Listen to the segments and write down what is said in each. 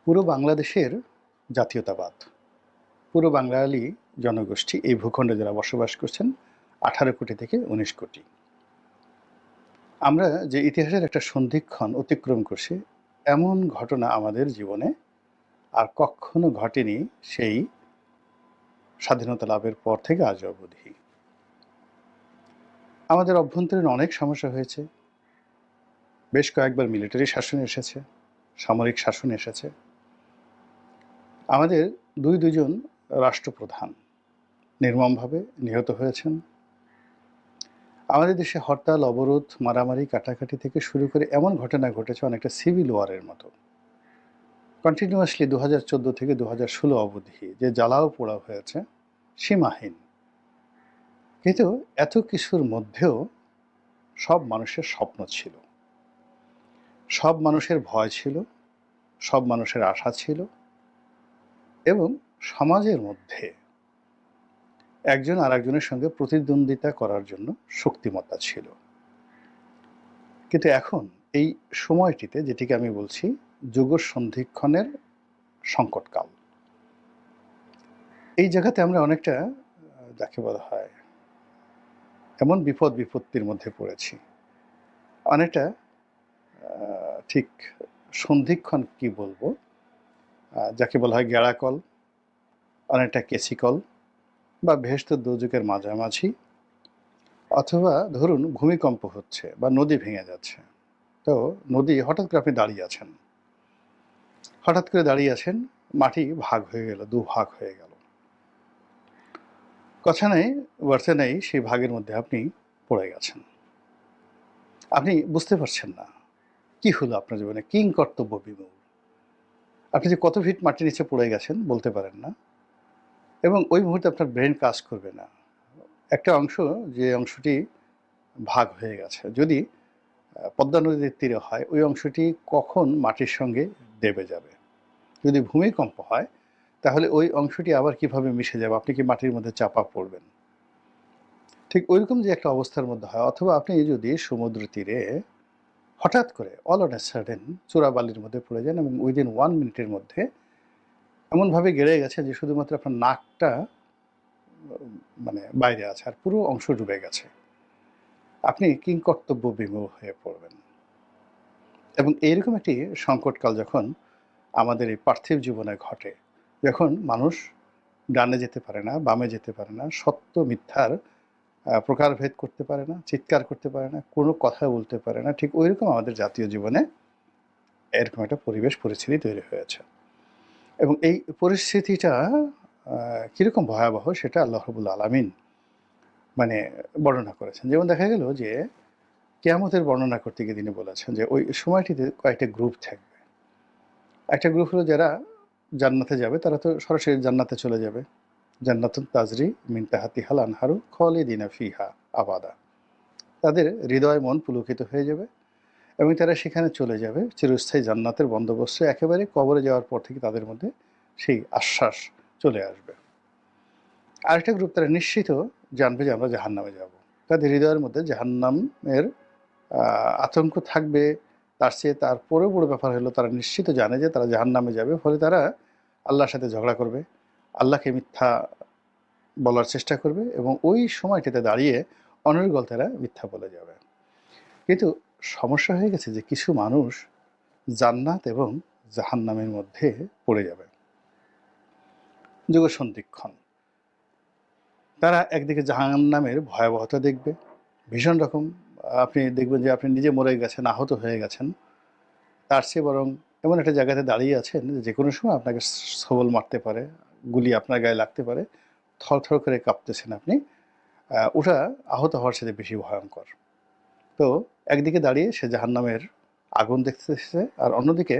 পুরো বাংলাদেশের জাতীয়তাবাদ, পুরো বাঙালি জনগোষ্ঠী এই ভূখণ্ডে যারা বসবাস করছেন ১৮ কোটি থেকে ১৯ কোটি। আমরা যে ইতিহাসের একটা সন্ধিক্ষণ অতিক্রম করছি, এমন ঘটনা আমাদের জীবনে আর কক্ষনো ঘটেনি সেই স্বাধীনতা লাভের পর থেকে আজ অবধি। আমাদের অভ্যন্তরীণ অনেক সমস্যা হয়েছে। বেশ কয়েকবার মিলিটারি শাসন এসেছে, সামরিক শাসন এসেছে। আমাদের দুজন রাষ্ট্রপ্রধান নির্মমভাবে নিহত হয়েছেন। আমাদের দেশে হরতাল, অবরোধ, মারামারি, কাটাকাটি থেকে শুরু করে এমন ঘটনা ঘটেছে অনেকটা সিভিল ওয়ারের মতো। কন্টিনিউয়াসলি ২০১৪ থেকে ২০১৬ অবধি যে জ্বালাও পোড়াও হয়েছে সীমাহীন। কিন্তু এত কিছুর মধ্যেও সব মানুষের স্বপ্ন ছিল, সব মানুষের ভয় ছিল, সব মানুষের আশা ছিল এবং সমাজের মধ্যে একজন আরেকজনের সঙ্গে প্রতিদ্বন্দ্বিতা করার জন্য শক্তিমত্তা ছিল। কিন্তু এখন এই সময়টিতে, যেটিকে আমি বলছি যুগ সন্ধিক্ষণের সংকটকাল, এই জায়গাতে আমরা অনেকটা যাকে বলা হয় এমন বিপদ বিপত্তির মধ্যে পড়েছি। অনেকটা ঠিক সন্ধিক্ষণ কি বলবো, যাকে বলা হয় গেঁড়াকল, অনেকটা কেসিকল বা বেহেশত দোজখের মাঝামাঝি, অথবা ধরুন ভূমিকম্প হচ্ছে বা নদী ভেঙে যাচ্ছে। তো নদী হঠাৎ করে আপনি দাঁড়িয়ে আছেন, হঠাৎ করে দাঁড়িয়ে আছেন, মাটি ভাগ হয়ে গেল, দুভাগ হয়ে গেল। কথা নেই বার্তা নেই, সেই ভাগের মধ্যে আপনি পড়ে গেছেন। আপনি বুঝতে পারছেন না কি হলো আপনার জীবনে, কিং কর্তব্য বিমূঢ়। আপনি যে কত ফিট মাটির নিচে পড়ে গেছেন বলতে পারেন না, এবং ওই মুহূর্তে আপনার ব্রেন কাজ করবে না। একটা অংশ, যে অংশটি ভাগ হয়ে গেছে, যদি পদ্মা নদীর তীরে হয়, ওই অংশটি কখন মাটির সঙ্গে দেবে যাবে। যদি ভূমিকম্প হয় তাহলে ওই অংশটি আবার কিভাবে মিশে যাবে, আপনি কি মাটির মধ্যে চাপা পড়বেন। ঠিক ওইরকম যে একটা অবস্থার মধ্যে হয়, অথবা আপনি যদি সমুদ্র তীরে হঠাৎ করে অল অন এ সাডেন চোরাবালির মধ্যে পড়ে যান এবং উইদিন 1 মিনিটের মধ্যে এমনভাবে গেড়ে গেছে যে শুধুমাত্র আপনার নাকটা মানে বাইরে আছে, আর পুরো অংশ ডুবে গেছে। আপনি কিংকর্তব্য বিমূঢ় হয়ে পড়বেন। এবং এইরকম একটি সংকটকাল যখন আমাদের এই পার্থিব জীবনে ঘটে, যখন মানুষ ডানে যেতে পারে না, বামে যেতে পারে না, সত্য মিথ্যার প্রকারভেদ করতে পারে না, চিৎকার করতে পারে না, কোনো কথা বলতে পারে না, ঠিক ওইরকম আমাদের জাতীয় জীবনে এরকম একটা পরিবেশ পরিস্থিতি তৈরি হয়েছে। এবং এই পরিস্থিতিটা কীরকম ভয়াবহ সেটা আল্লাহ রাব্বুল আলামিন মানে বর্ণনা করেছেন। যেমন দেখা গেল যে কিয়ামতের বর্ণনা করতে গিয়ে তিনি বলেছেন যে ওই সময়টিতে কয়েকটা গ্রুপ থাকবে। একটা গ্রুপ হলো যারা জান্নাতে যাবে, তারা তো সরাসরি জান্নাতে চলে যাবে। জান্নাতুন তাজরি মিন তাহতিহাল আনহারু খালিদিনা ফিহা আবাদা। তাদের হৃদয় মন পুলকিত হয়ে যাবে এবং তারা সেখানে চলে যাবে। চিরস্থায়ী জান্নাতের বন্দোবস্ত একেবারে কবরে যাওয়ার পর থেকে তাদের মধ্যে সেই আশ্বাস চলে আসবে। আরেকটা গ্রুপ, তারা নিশ্চিত জানবে যে আমরা জাহান্নামে যাব। তাদের হৃদয়ের মধ্যে জাহান্নামের আতঙ্ক থাকবে। তারপরেও বড় ব্যাপার হলো তারা নিশ্চিত জানে যে তারা জাহান্নামে যাবে। ফলে তারা আল্লাহর সাথে ঝগড়া করবে, আল্লাহকে মিথ্যা বলার চেষ্টা করবে এবং ওই সময়টাতে দাঁড়িয়ে অনর্গল তারা মিথ্যা বলে যাবে। কিন্তু সমস্যা হয়ে গেছে যে কিছু মানুষ জান্নাত এবং জাহান্নামের মধ্যে পড়ে যাবে। যুগসন্ধিক্ষণ। তারা একদিকে জাহান্নামের ভয়াবহতা দেখবে, ভীষণ রকম। আপনি দেখবেন যে আপনি নিজে মরে গেছেন, আহত হয়ে গেছেন। তার চেয়ে বরং এমন একটা জায়গাতে দাঁড়িয়ে আছেন যে কোনো সময় আপনাকে সবল মারতে পারে, গুলি আপনার গায়ে লাগতে পারে, থরথর করে কাঁপতেছেন আপনি। ওটা আহত হওয়ার সাথে বেশি ভয়ঙ্কর। তো একদিকে দাঁড়িয়ে সে জাহান্নামের আগুন দেখতেছে, আর অন্যদিকে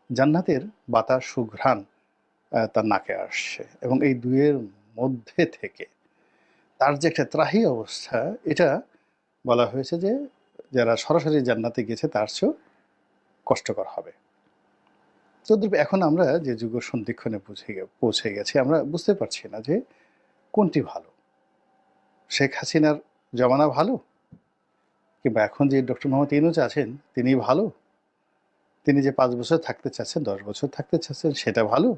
জান্নাতের বাতাস সুঘ্রাণ তার নাকে আসছে, এবং এই দুয়ের মধ্যে থেকে তার যে একটা ত্রাহি অবস্থা, এটা বলা হয়েছে যে যারা সরাসরি জান্নাতে গেছে তার চেয়েও কষ্টকর হবে। এখন আমরা যে যুগ সন্ধিক্ষণে পৌঁছে গেছি, আমরা বুঝতে পারছি না যে কোনটি ভালো। শেখ হাসিনার জমানা ভালো, কিংবা এখন যে ডক্টর মোহাম্মদ ইউনূস আছেন তিনি ভালো, তিনি যে 5 বছর থাকতে চাচ্ছেন, 10 বছর থাকতে চাচ্ছেন সেটা ভালো?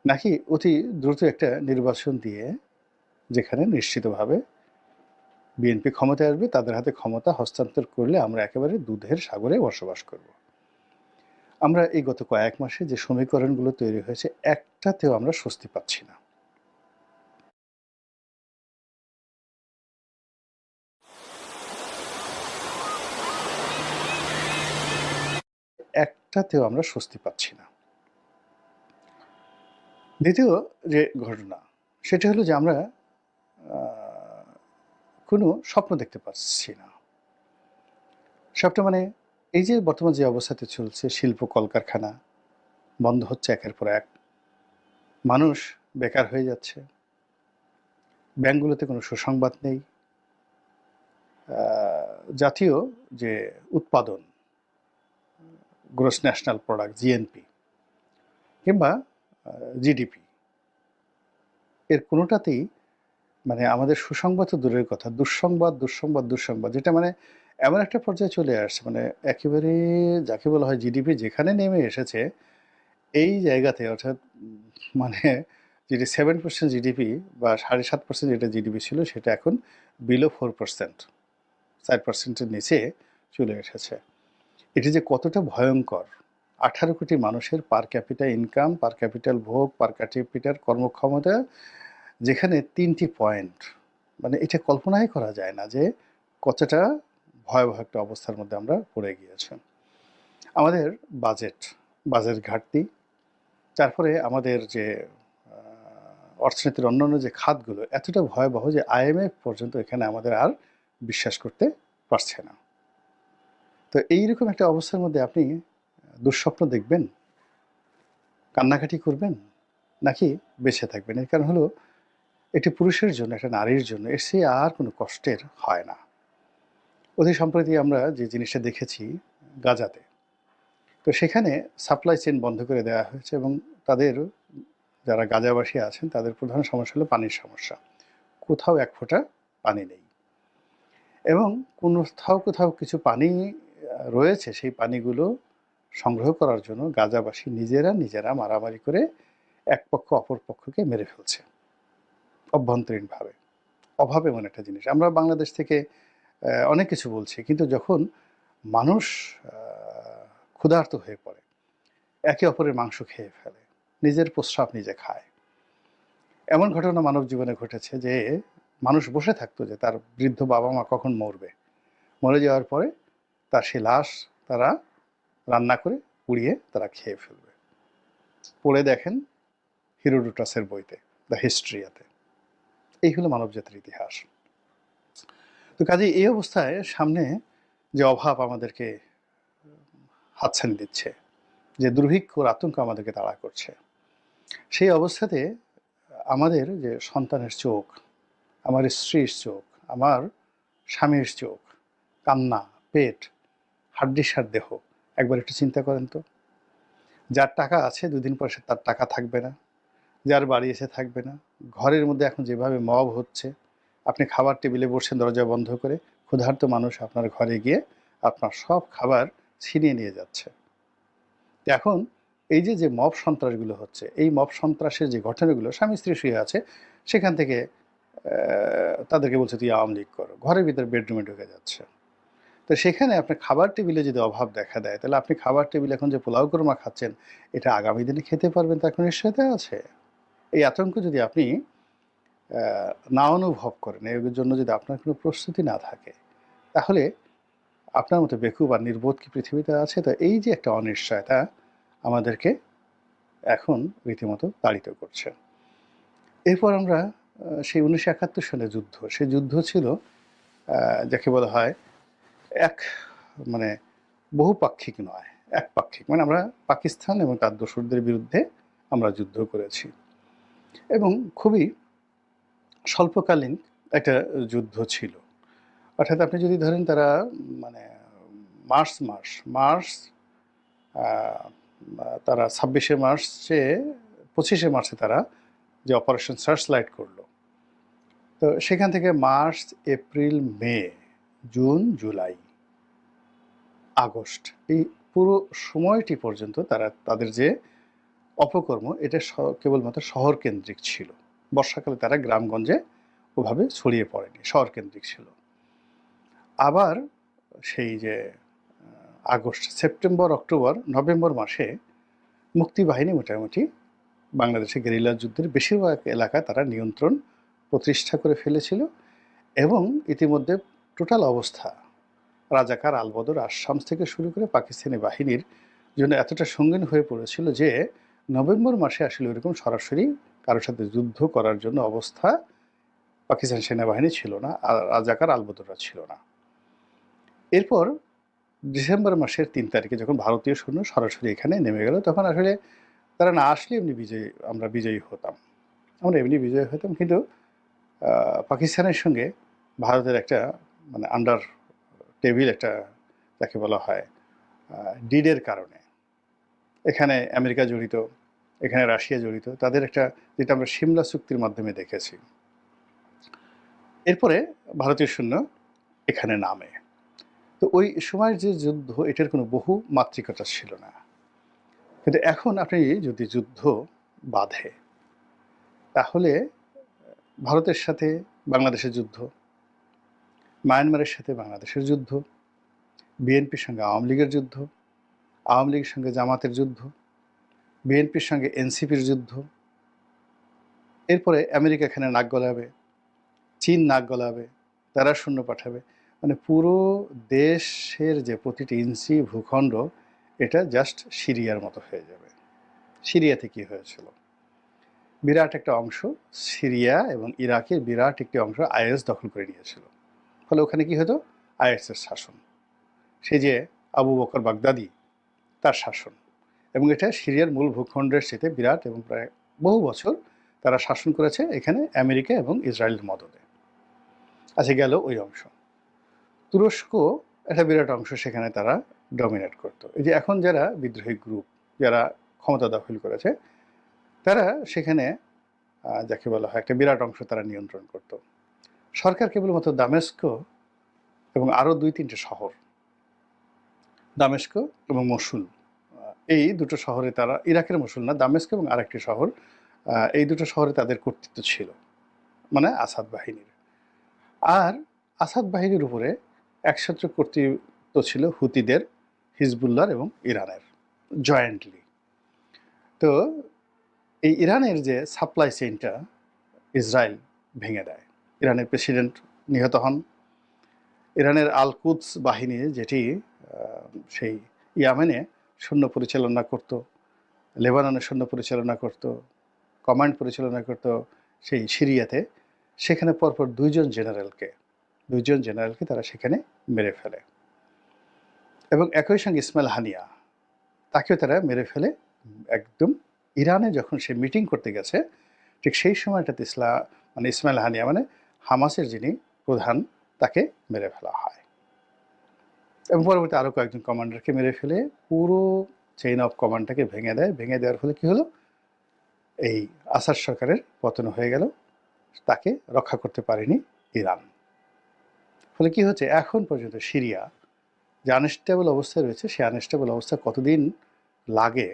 নাকি অতি দ্রুত একটা নির্বাচন দিয়ে যেখানে নিশ্চিতভাবে বিএনপি ক্ষমতায় আসবে, তাদের হাতে ক্ষমতা হস্তান্তর করলে আমরা একেবারে দুধের সাগরে বসবাস করব। আমরা এই গত কয়েক মাসে যে সমীকরণগুলো তৈরি হয়েছে, একটাতেও আমরা স্বস্তি পাচ্ছি না। একটাতেও আমরা স্বস্তি পাচ্ছি না। দ্বিতীয় যে ঘটনা, সেটা হলো যে আমরা আ কোনো স্বপ্ন দেখতে পাচ্ছি না। স্বপ্ন মানে এই যে বর্তমান যে অবস্থাতে চলছে, শিল্প কলকারখানা বন্ধ হচ্ছে একের পর এক। মানুষ বেকার হয়ে যাচ্ছে। ব্যাংকগুলোতে কোনো সুসংবাদ নেই। আ জাতীয় যে উৎপাদন, গ্রস ন্যাশনাল প্রোডাক্ট জিএনপি কিংবা জিডিপি, এর কোনোটাতেই মানে আমাদের সুসংবাদ তো দূরের কথা, দুঃসংবাদ, দুঃসংবাদ, দুঃসংবাদ, যেটা মানে এমন একটা পর্যায়ে চলে আসছে, মানে একেবারে যাকে বলা হয় জিডিপি যেখানে নেমে এসেছে, এই জায়গাতে অর্থাৎ মানে যেটি 7% জিডিপি বা ৭.৫% যেটা জিডিপি ছিল, সেটা এখন বিলো 4%, ৪% এর নিচে চলে এসেছে। এটি যে কতটা ভয়ঙ্কর! ১৮ কোটি মানুষের পার ক্যাপিটা ইনকাম, পার ক্যাপিটাল ভোগ, পার ক্যাপিটাল কর্মক্ষমতা, যেখানে ৩টি পয়েন্ট, মানে এটা কল্পনাই করা যায় না যে কতটা ভয়াবহ একটা অবস্থার মধ্যে আমরা পড়ে গিয়েছি। আমাদের বাজেট ঘাটতি, তারপরে আমাদের যে অর্থনীতির অন্যান্য যে খাতগুলো এতটা ভয়াবহ যে আইএমএফ পর্যন্ত এখানে আমাদের আর বিশ্বাস করতে পারছে না। তো এইরকম একটা অবস্থার মধ্যে আপনি দুঃস্বপ্ন দেখবেন, কান্নাকাটি করবেন, নাকি বেঁচে থাকবেন? এর কারণ হলো, একটি পুরুষের জন্য, একটা নারীর জন্য এর চেয়ে আর কোনো কষ্টের হয় না। অতি সম্প্রতি আমরা যে জিনিসটা দেখেছি গাজাতে, তো সেখানে সাপ্লাই চেইন বন্ধ করে দেওয়া হয়েছে এবং তাদের যারা গাজাবাসী আছেন তাদের প্রধান সমস্যা হলো পানির সমস্যা। কোথাও এক ফোঁটা পানি নেই এবং কোথাও কিছু পানি রয়েছে, সেই পানিগুলো সংগ্রহ করার জন্য গাজাবাসী নিজেরা মারামারি করে এক পক্ষ অপর পক্ষকে মেরে ফেলছে অভ্যন্তরীণভাবে। অভাব এমন একটা জিনিস। আমরা বাংলাদেশ থেকে অনেক কিছু বলছি, কিন্তু যখন মানুষ আ ক্ষুধার্ত হয়ে পড়ে, একে অপরের মাংস খেয়ে ফেলে, নিজের প্রস্রাব নিজে খায়। এমন ঘটনা মানব জীবনে ঘটেছে যে মানুষ বসে থাকতো যে তার বৃদ্ধ বাবা-মা কখন মরবে। মরে যাওয়ার পরে তার সেই লাশ তারা রান্না করে পুড়িয়ে তারা খেয়ে ফেলবে। পড়ে দেখেন হিরোডোটাসের বইতে, দ্য হিস্ট্রিয়াতে। এই হলো মানবজাতির ইতিহাস। তো কাজেই এই অবস্থায় সামনে যে অভাব আমাদেরকে হাতছানি দিচ্ছে, যে দুর্ভিক্ষর আতঙ্ক আমাদেরকে তাড়া করছে, সেই অবস্থাতে আমাদের যে সন্তানের চোখ, আমার স্ত্রীর চোখ, আমার স্বামীর চোখ, কান্না, পেট, হাড্ডিসার দেহ, একবার একটু চিন্তা করেন তো। যার টাকা আছে ২ দিন পরে তার টাকা থাকবে না, যার বাড়ি এসে থাকবে না। ঘরের মধ্যে এখন যেভাবে মব হচ্ছে, আপনি খাবার টেবিলে বসছেন দরজা বন্ধ করে, ক্ষুধার্ত মানুষ আপনার ঘরে গিয়ে আপনার সব খাবার ছিনিয়ে নিয়ে যাচ্ছে। এখন এই যে মব সন্ত্রাসগুলো হচ্ছে, এই মব সন্ত্রাসের যে ঘটনাগুলো, স্বামী স্ত্রী শুয়ে আছে, সেখান থেকে তাদেরকে বলছে তুই আওয়ামী লীগ করো, ঘরের ভিতরে বেডরুমে ঢুকে যাচ্ছে। তো সেখানে আপনার খাবার টেবিলে যদি অভাব দেখা দেয়, তাহলে আপনি খাবার টেবিলে এখন যে পোলাও কোরমা খাচ্ছেন, এটা আগামী দিনে খেতে পারবেন তার কোনো নিশ্চয়তা আছে? এই আতঙ্ক যদি আপনি না অনুভব করেন, এর জন্য যদি আপনার কোনো প্রস্তুতি না থাকে, তাহলে আপনার মতো বেকুব আর নির্বোধ কি পৃথিবীতে আছে? তো এই যে একটা অনিশ্চয়তা আমাদেরকে এখন রীতিমতো তাড়িত করছে। এরপর আমরা সেই ১৯৭১ সালের যুদ্ধ, সেই যুদ্ধ ছিল যাকে বলা হয় এক মানে বহুপাক্ষিক নয়, একপাক্ষিক। মানে আমরা পাকিস্তান এবং তার দোসরদের বিরুদ্ধে আমরা যুদ্ধ করেছি এবং খুবই স্বল্পকালীন একটা যুদ্ধ ছিল। অর্থাৎ আপনি যদি ধরেন তারা মানে মার্চ আ তারা ২৬শে মার্চে ২৫শে মার্চে তারা যে অপারেশন সার্চ লাইট করল। তো সেখান থেকে মার্চ, এপ্রিল, মে, জুন, জুলাই, আগস্ট, এই পুরো সময়টি পর্যন্ত তারা তাদের যে অপকর্ম এটা কেবলমাত্র শহর কেন্দ্রিক ছিল। বর্ষাকালে তারা গ্রামগঞ্জে ওভাবে ছড়িয়ে পড়েনি, শহর কেন্দ্রিক ছিল। আবার সেই যে আগস্ট, সেপ্টেম্বর, অক্টোবর, নভেম্বর মাসে মুক্তিবাহিনী মোটামুটি বাংলাদেশে গেরিলা যুদ্ধের বেশিরভাগ এলাকা তারা নিয়ন্ত্রণ প্রতিষ্ঠা করে ফেলেছিল এবং ইতিমধ্যে টোটাল অবস্থা রাজাকার, আলবদর, আসাম থেকে শুরু করে পাকিস্তানি বাহিনীর জন্য এতটা সঙ্গীন হয়ে পড়েছিল যে নভেম্বর মাসে আসলে ওইরকম সরাসরি কারোর সাথে যুদ্ধ করার জন্য অবস্থা পাকিস্তান সেনাবাহিনী ছিল না, আর রাজাকার, আলবদররা ছিল না। এরপর ডিসেম্বর মাসের ৩ তারিখে যখন ভারতীয় সৈন্য সরাসরি এখানে নেমে গেল, তখন আসলে তারা না আসলে আমরা বিজয়ী হতাম, আমরা এমনি বিজয়ী হতাম। কিন্তু পাকিস্তানের সঙ্গে ভারতের একটা মানে আন্ডার টেবিল একটা, যাকে বলা হয় ডিডের কারণে, এখানে আমেরিকা জড়িত, এখানে রাশিয়া জড়িত, তাদের একটা, যেটা আমরা সিমলা চুক্তির মাধ্যমে দেখেছি। এরপরে ভারতীয় সৈন্য এখানে নামে। তো ওই সময়ের যে যুদ্ধ, এটার কোনো বহু মাত্রিকতা ছিল না। কিন্তু এখন আপনি যদি যুদ্ধ বাধে, তাহলে ভারতের সাথে বাংলাদেশের যুদ্ধ, মায়ানমারের সাথে বাংলাদেশের যুদ্ধ, বিএনপির সঙ্গে আওয়ামী লীগের যুদ্ধ, আওয়ামী লীগের সঙ্গে জামাতের যুদ্ধ, বিএনপির সঙ্গে এনসিপির যুদ্ধ, এরপরে আমেরিকা এখানে নাক গলাবে, চীন নাক গলাবে, তারা সৈন্য পাঠাবে। মানে পুরো দেশের যে প্রতিটি ইঞ্চি ভূখণ্ড, এটা জাস্ট সিরিয়ার মতো হয়ে যাবে। সিরিয়াতে কি হয়েছিল, বিরাট একটা অংশ সিরিয়া এবং ইরাকের বিরাট একটি অংশ আইএস দখল করে নিয়েছিল। ফলে ওখানে কি হতো, আইএসের শাসন, সে যে আবু বকর বাগদাদি, তার শাসন। এবং এটা সিরিয়ার মূল ভূখণ্ডের সাথে বিরাট, এবং প্রায় বহু বছর তারা শাসন করেছে এখানে আমেরিকা এবং ইসরায়েলের মদদে। আচ্ছা, গেল ওই অংশ। তুরস্ক একটা বিরাট অংশ সেখানে তারা ডমিনেট করত। এই যে এখন যারা বিদ্রোহী গ্রুপ, যারা ক্ষমতা দখল করেছে, তারা সেখানে যাকে বলা হয় একটা বিরাট অংশ তারা নিয়ন্ত্রণ করত। সরকার কেবলমাত্র দামেস্কো এবং আরও ২-৩টে শহর, দামেস্কো এবং মসুল, এই দুটো শহরে তারা, ইরাকের মসুল না, দামেস্কো এবং আরেকটি শহর, এই দুটো শহরে তাদের কর্তৃত্ব ছিল, মানে আসাদ বাহিনীর। আর আসাদ বাহিনীর উপরে একছত্র কর্তৃত্ব ছিল হুতিদের, হিজবুল্লাহর এবং ইরানের জয়েন্টলি। তো এই ইরানের যে সাপ্লাই চেইনটা ইসরায়েল ভেঙে দেয়, ইরানের প্রেসিডেন্ট নিহত হন। ইরানের আল কুদস বাহিনী, যেটি সেই ইয়ামেনে সৈন্য পরিচালনা করত, লেবাননের সৈন্য পরিচালনা করত, কমান্ড পরিচালনা করত সেই সিরিয়াতে, সেখানে পরপর দুইজন জেনারেলকে তারা সেখানে মেরে ফেলে। এবং একই সঙ্গে ইসমাইল হানিয়া, তাকেও তারা মেরে ফেলে। একদম ইরানে যখন সে মিটিং করতে গেছে, ঠিক সেই সময়টাতে ইসমাইল হানিয়া মানে হামাসের যিনি প্রধান, তাকে মেরে ফেলা হয়। এবং পরবর্তী আরও কয়েকজন কমান্ডারকে মেরে ফেলে পুরো চেইন অফ কমান্ডটাকে ভেঙে দেয়। ভেঙে দেওয়ার ফলে কী হলো, এই আসাদ সরকারের পতন হয়ে গেল, তাকে রক্ষা করতে পারেনি ইরান। ফলে কি হচ্ছে, এখন পর্যন্ত সিরিয়া যে আনস্টেবল অবস্থায় রয়েছে, সেই আনস্টেবল অবস্থা কতদিন লাগে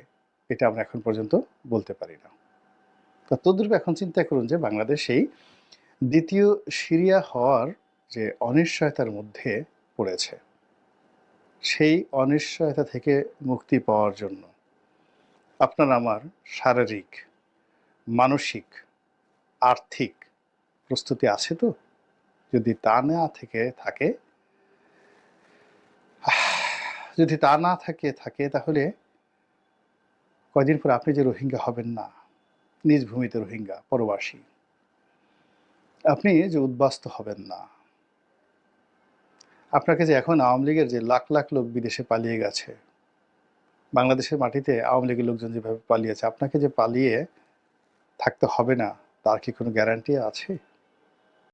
এটা আমরা এখন পর্যন্ত বলতে পারি না। তা তদ্রূপ এখন চিন্তা করুন যে বাংলাদেশ সেই দ্বিতীয় সিরিয়া হওয়ার যে অনিশ্চয়তার মধ্যে পড়েছে, সেই অনিশ্চয়তা থেকে মুক্তি পাওয়ার জন্য আপনার আমার শারীরিক, মানসিক, আর্থিক প্রস্তুতি আছে তো? যদি তা না থাকে তাহলে কয়দিন পর আপনি যে রোহিঙ্গা হবেন না, নিজ ভূমিতে রোহিঙ্গা পরবাসী, আপনি যে উদ্বাস্তু হবেন না, আপনাকে যে এখন আওয়ামী লীগের যে লাখ লাখ লোক বিদেশে পালিয়ে গেছে, বাংলাদেশের মাটিতে আওয়ামী লীগের লোকজন যেভাবে পালিয়েছে, আপনাকে যে পালিয়ে থাকতে হবে না, তার কি কোনো গ্যারান্টি আছে?